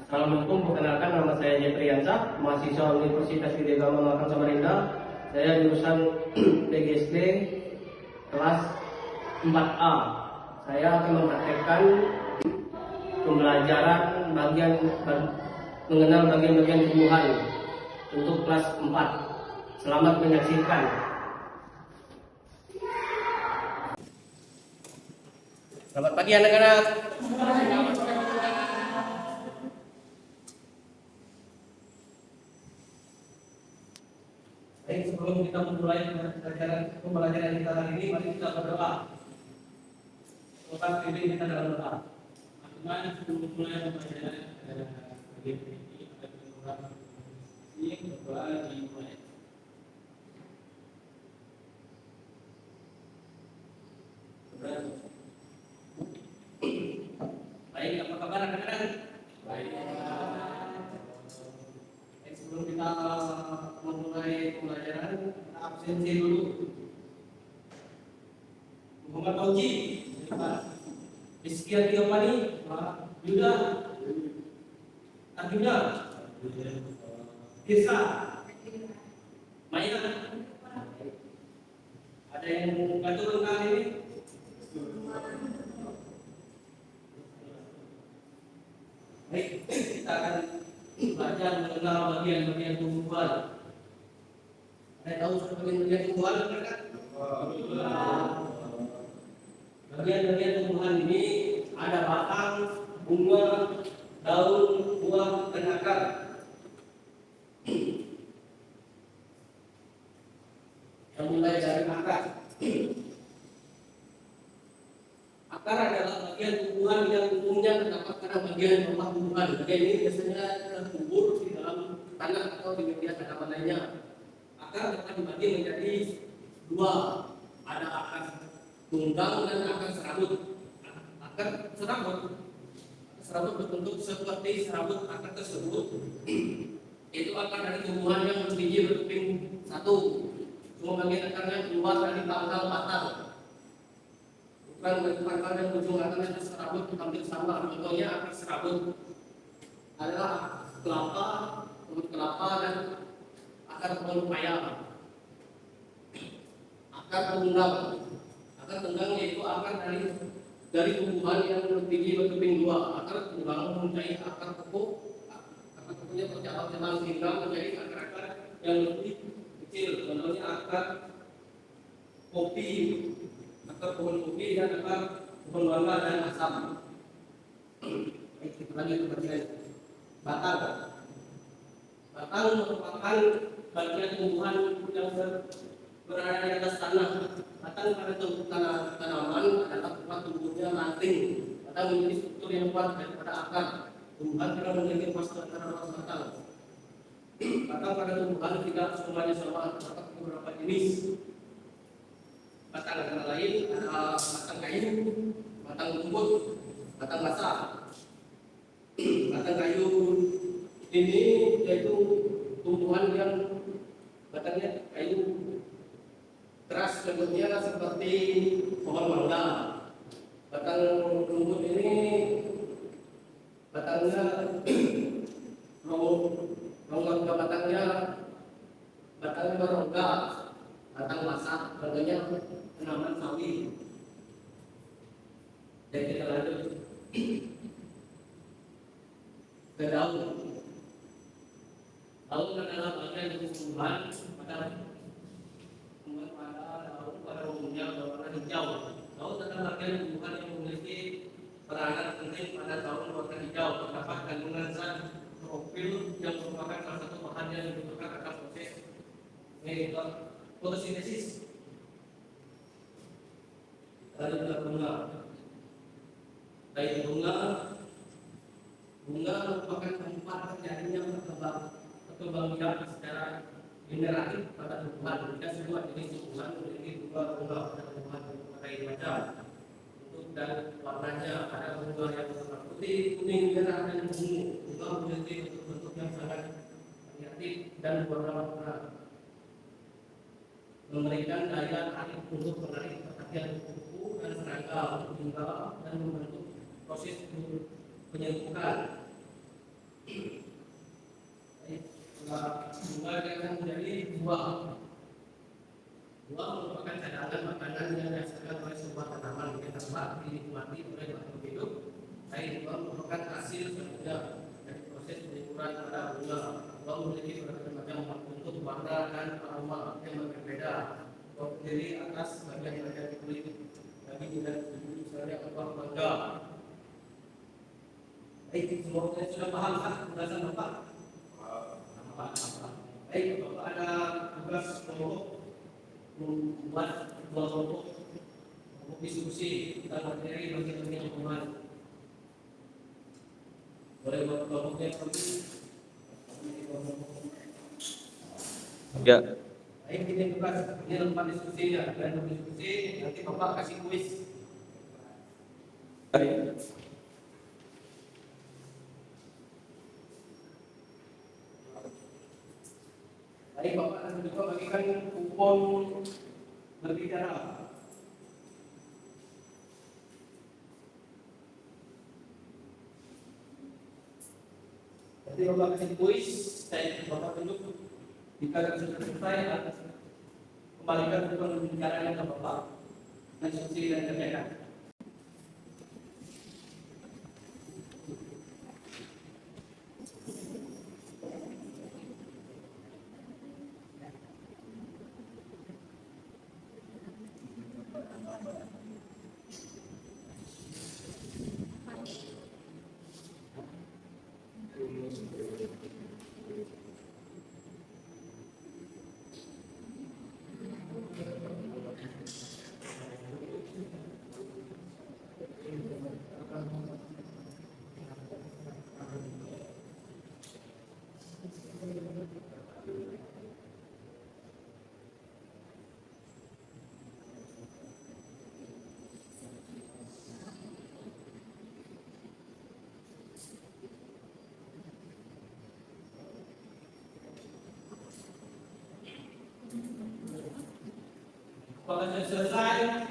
Assalamualaikum, perkenalkan nama saya Jeffrey Yansah, mahasiswa Universitas Widya Gama Makassar Samarinda. Saya jurusan PGSD kelas 4A. Saya akan mempraktekkan pembelajaran mengenal bagian-bagian tumbuhan untuk kelas 4. Selamat menyaksikan. Selamat pagi anak-anak. Baik, sebelum kita memulai pembelajaran kita hari ini, mari kita berdoa. Tuhan, pimpin kita dalam doa. Tuhan, sebelum memulai pembelajaran hari ini, ada beberapa ini berdoa dimulai. Baik, apa kabar anak-anak? Baik. Sebelum kita memulai pembelajaran, kita absensi dulu. Muhammad Fauji, Rizky Tiopani, Yuda, Arjuna, Tirsa, Maya. Ada yang bantu lengkap ini? Baik, kita akan belajar mengenal bagian-bagian tumbuhan. Ada tahu soal bagian-bagian tumbuhan mereka? Bagian-bagian tumbuhan ini ada batang, bunga, daun, buah, dan akar. Yang mulai dari akar. Akar adalah bagian tumbuhan yang umumnya terdapat pada bagian bawah tumbuhan. Bagian ini biasanya terkubur di dalam tanah atau di media tanaman lainnya. Akar dapat dibagi menjadi dua, ada akar tunggang dan akar serabut. Akar serabut berbentuk seperti serabut akar tersebut. Itu akar dari tumbuhan yang berbiji berkeping satu. Semua bagian akarnya keluar dari pangkal batang. Pangkal dan ujung akarnya serabut hampir sama. Contohnya akar serabut adalah kelapa, rumput kelapa, dan akar pohon paya. Akar tunggang. Akar tunggang yaitu akar dari tumbuhan yang berbiji berkeping dua. Akar tunggang mempunyai akar pokok. Akar pokoknya bercabang-cabang sehingga menjadi akar-akar yang lebih kecil. Contohnya akar kopi, akar pohon kopi, dan akar pohon mangga dan asam. Kita lanjut ke bagian batang. Batang merupakan bagian tumbuhan yang berada di atas tanah. Batang pada tanaman adalah tempat tumbuhnya ranting. Batang memiliki struktur yang kuat daripada akar. Tumbuhan karena memiliki fase antara batang. Batang pada tumbuhan tidak semuanya sama, terdapat beberapa jenis batang, antara lain ada batang kayu, batang rumput, batang basah. Batang kayu ini yaitu tumbuhan yang batangnya kayu keras, bentuknya seperti pohon mangga. Batang rumput ini batangnya rongga batangnya berongga. Batang basah, contohnya tanaman sawi. Dan kita lanjut ke daun. Daun adalah bagian dari tumbuhan pada daun pada umumnya berwarna hijau. Daun adalah bagian tumbuhan yang memiliki peranan penting pada daun berwarna hijau. Terdapat kandungan zat klorofil yang merupakan salah satu bahan yang dibutuhkan akan proses fotosintesis. Lalu ke bunga. Baik, bunga merupakan tempat terjadinya perkembang biak secara generatif pada tumbuhan. Tidak semua jenis tumbuhan memiliki bunga pada tumbuhan berbagai macam bentuk dan warnanya. Ada bunga yang warna putih, kuning, merah, dan ungu. Bunga memiliki bentuk yang sangat variatif dan berwarna-warna, memberikan daya tarik untuk menarik perhatian kuku dan serangga hingga dan membentuk proses penyembuhan. Bunga dia akan menjadi buah. Buah merupakan cadangan makanan yang dihasilkan oleh sebuah tanaman yang dapat dinikmati oleh makhluk hidup. Buah merupakan hasil selanjutnya dari proses penyuburan pada bunga. Buah memiliki berbagai macam bentuk, warna, dan aroma yang berbeda. Buah terdiri atas bagian kulit, daging dan biji, misalnya buah mangga. Semua kita sudah paham kan penjelasan Bapak? Baik, Bapak ada tugas kelompok membuat dua kelompok diskusi tentang materi bagi lingkungan. Boleh buat kelompoknya kami? Ya. Baik, ini tugas, ini tempat diskusinya. Dan diskusi nanti Bapak kasih kuis. Baik. Baik, Bapak akan juga bagikan kupon berbicara. Nanti Bapak kasih kuis, saya Bapak tunjuk. Jika sudah selesai, kembalikan kupon berbicaranya ke Bapak. Dan diskusi dan kerjakan. Kalau sudah selesai,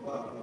kalau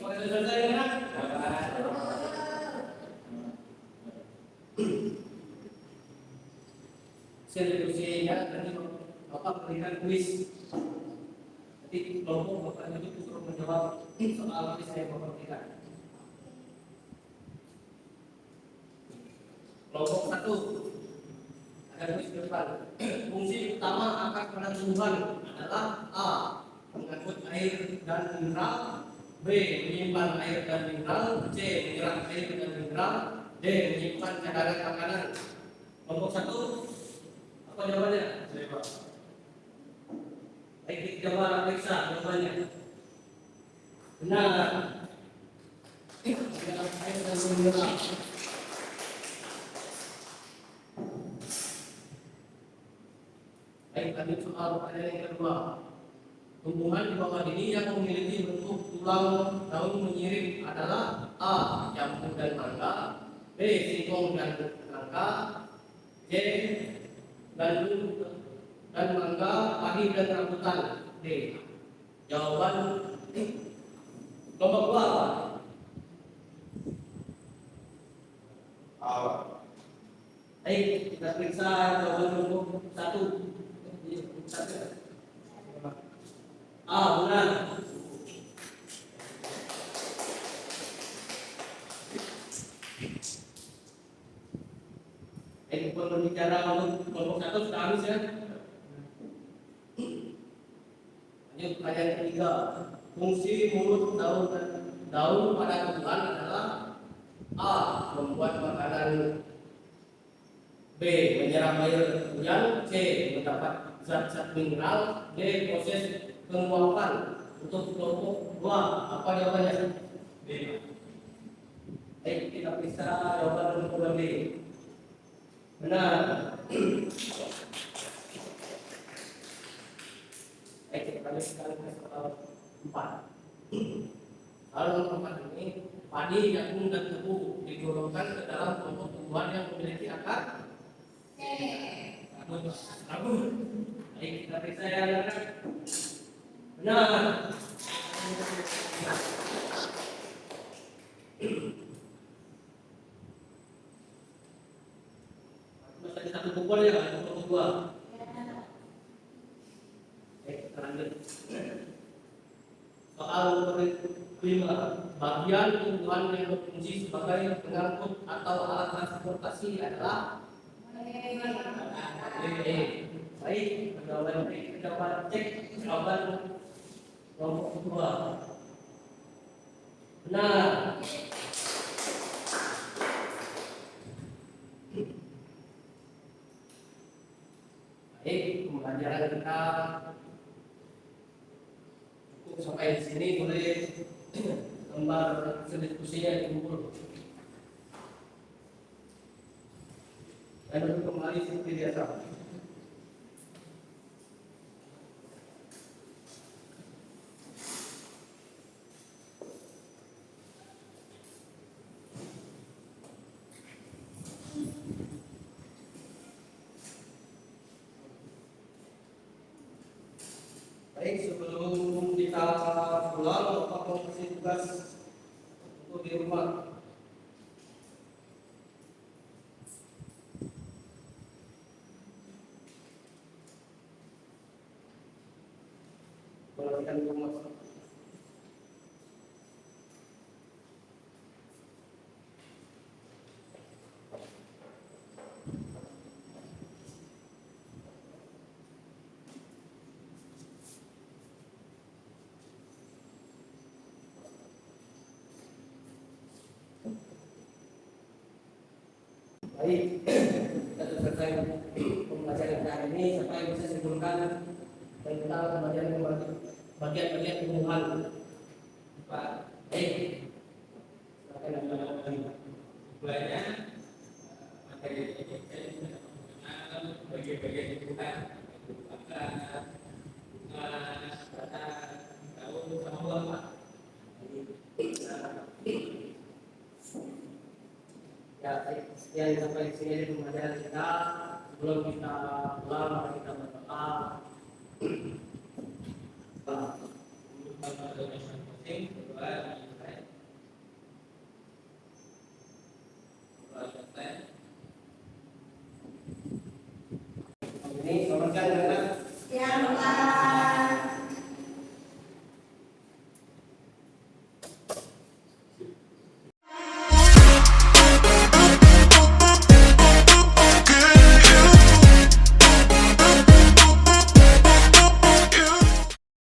sudah selesai, ya. Saya diskusi ya, nanti Bapak berikan kuis. Nanti kelompok Bapak itu suruh menjawab soal yang saya Bapak berikan. Kelompok 1 ada kuis ke depan. Fungsi utama akar pada tumbuhan adalah A. Mengangkut air dan mineral, B. Menyimpan air dan mineral, C. Menyerap air dan mineral, D. Menyimpan cadangan makanan. Kelompok 1, apa jawabannya? Baik, kita periksa jawabannya. Benar. menyerah. Baik, lanjut soal pertanyaan yang kedua. Tumbuhan di bawah ini yang memiliki bentuk tulang daun menyiring adalah A. Jambu dan mangga, B. Singkong dan nangka, C. Gandum dan mangga, padi dan rambutan, D. Jawaban kelompok dua apa? Baik, kita periksa jawaban kelompok satu. A. Benar. Berbicara untuk kelompok satu sudah habis ya. Lanjut pertanyaan ketiga. Fungsi mulut daun pada tumbuhan adalah A. Membuat makanan, B. Menyerap air hujan, C. Mendapat zat-zat mineral, D. Proses penguapan. Untuk kelompok dua apa jawabannya? B. Baik, kita periksa jawaban kelompok B. Benar. Baik, kita lanjut sekali ke soal 4. Soal nomor 4 ini, padi, jagung, dan tebu digolongkan ke dalam kelompok tumbuhan yang memiliki akar rabun. Baik, kita periksa yang benar. Masih satu pukul ya, kelompok dua. Baik, kita lanjut. Soal nomor 5. Bagian tumbuhan yang berfungsi sebagai pengangkut atau alat transportasi adalah baik, jawaban cek jawaban kelompok dua. Benar. Baik, pembelajaran kita cukup sampai di sini. Boleh gambar diskusinya dikumpul. Dan untuk kembali seperti biasa. Baik, sebelum kita pulang, Bapak mau kasih tugas untuk di rumah. Perhatikan di rumah. Baik, kita sudah selesai pembelajaran hari ini. Siapa yang bisa simpulkan tentang bagian-bagian tumbuhan? Pak, baik. Banyak materi bagian-bagian tumbuhan, daun sama buah, Pak. Ya, sekian sampai di sini pembelajaran kita. Sebelum kita pulang, mari kita